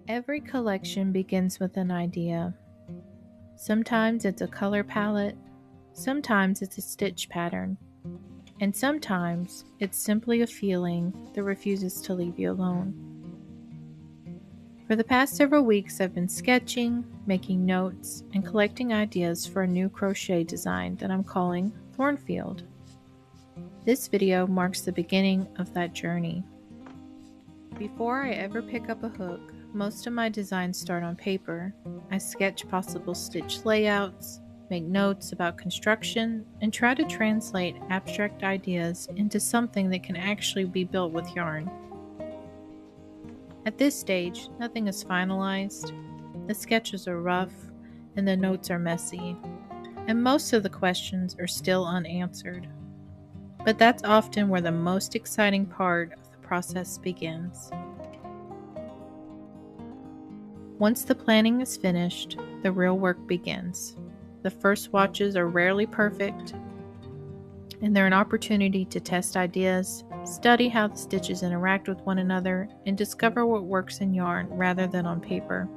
Every collection begins with an idea. Sometimes it's a color palette, sometimes it's a stitch pattern, and sometimes it's simply a feeling that refuses to leave you alone. For the past several weeks, I've been sketching, making notes, and collecting ideas for a new crochet design that I'm calling Thornfield. This video marks the beginning of that journey. Before I ever pick up a hook, most of my designs start on paper. I sketch possible stitch layouts, make notes about construction, and try to translate abstract ideas into something that can actually be built with yarn. At this stage, nothing is finalized. The sketches are rough, and the notes are messy, and most of the questions are still unanswered. But that's often where the most exciting part of the process begins. Once the planning is finished, the real work begins. The first swatches are rarely perfect, and they're an opportunity to test ideas, study how the stitches interact with one another, and discover what works in yarn rather than on paper.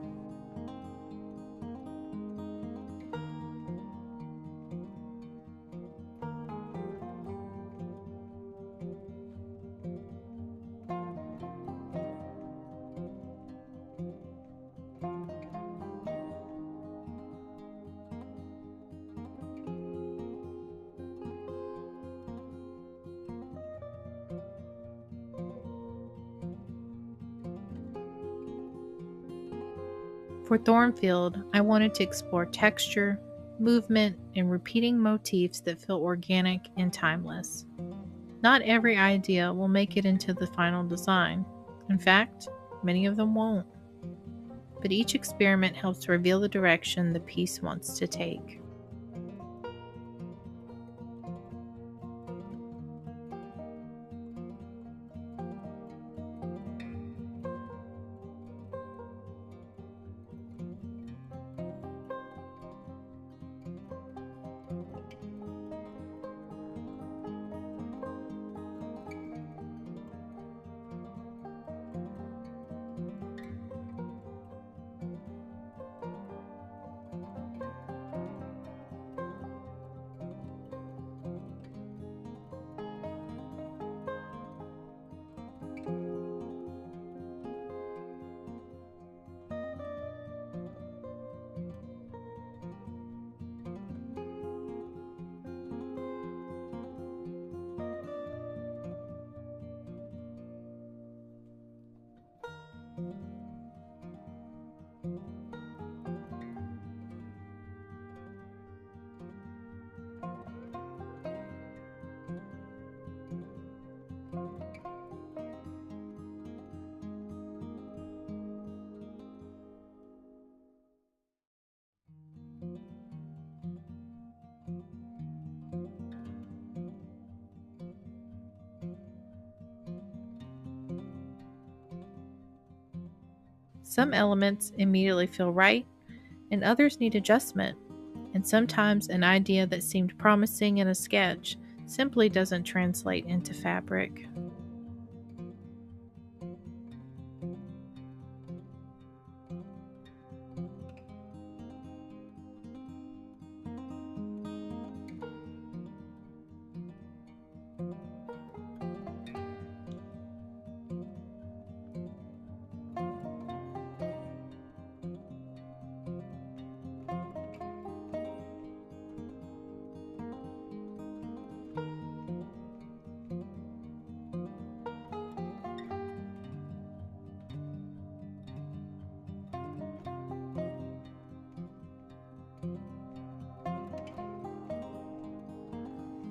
For Thornfield, I wanted to explore texture, movement, and repeating motifs that feel organic and timeless. Not every idea will make it into the final design. In fact, many of them won't. But each experiment helps reveal the direction the piece wants to take. Some elements immediately feel right, and others need adjustment. And sometimes an idea that seemed promising in a sketch simply doesn't translate into fabric.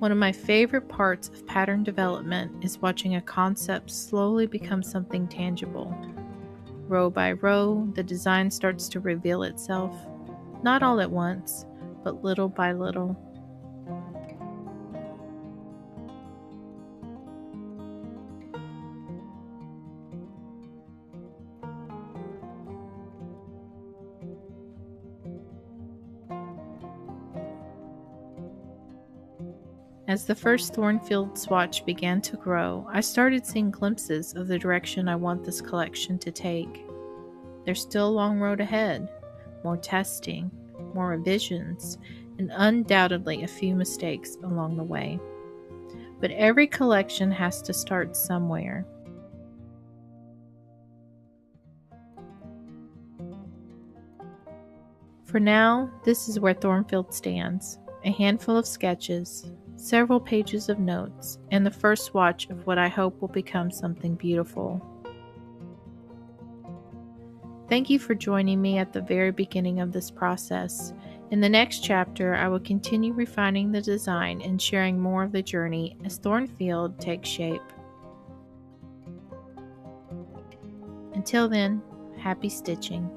One of my favorite parts of pattern development is watching a concept slowly become something tangible. Row by row, the design starts to reveal itself, not all at once, but little by little. As the first Thornfield swatch began to grow, I started seeing glimpses of the direction I want this collection to take. There's still a long road ahead, more testing, more revisions, and undoubtedly a few mistakes along the way. But every collection has to start somewhere. For now, this is where Thornfield stands, a handful of sketches, several pages of notes, and the first swatch of what I hope will become something beautiful. Thank you for joining me at the very beginning of this process. In the next chapter, I will continue refining the design and sharing more of the journey as Thornfield takes shape. Until then, happy stitching.